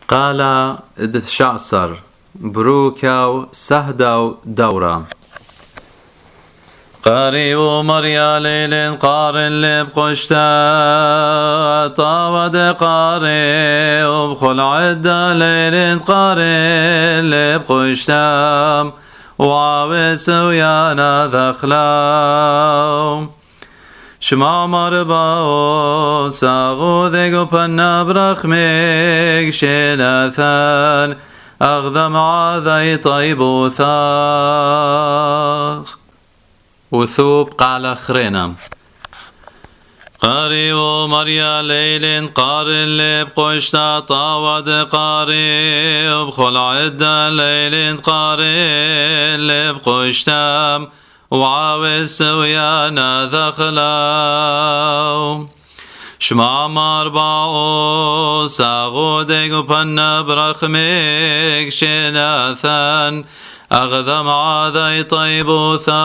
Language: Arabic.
قال شعصر بروكاو سهداو دورا قاريو مريا ليل قارن لبقشتا طاود قاري وبخل عدة ليل قارن لبقشتا وعاوس ويانا ذخلاو شما مرباو ساغو ذيقو بنا برخميك شلاثان أغذم عاذي طيبو ثاخ وثوب قال خرينا قاري ومريا ليل قارن لبقشتا طاود قاري وبخل عدة ليل قارن لبقشتا وعاوس ويانا ذخلاو شما مرباو ساغو ديقو بنا برخميك شناثان أغذم عاذي طيبو ثان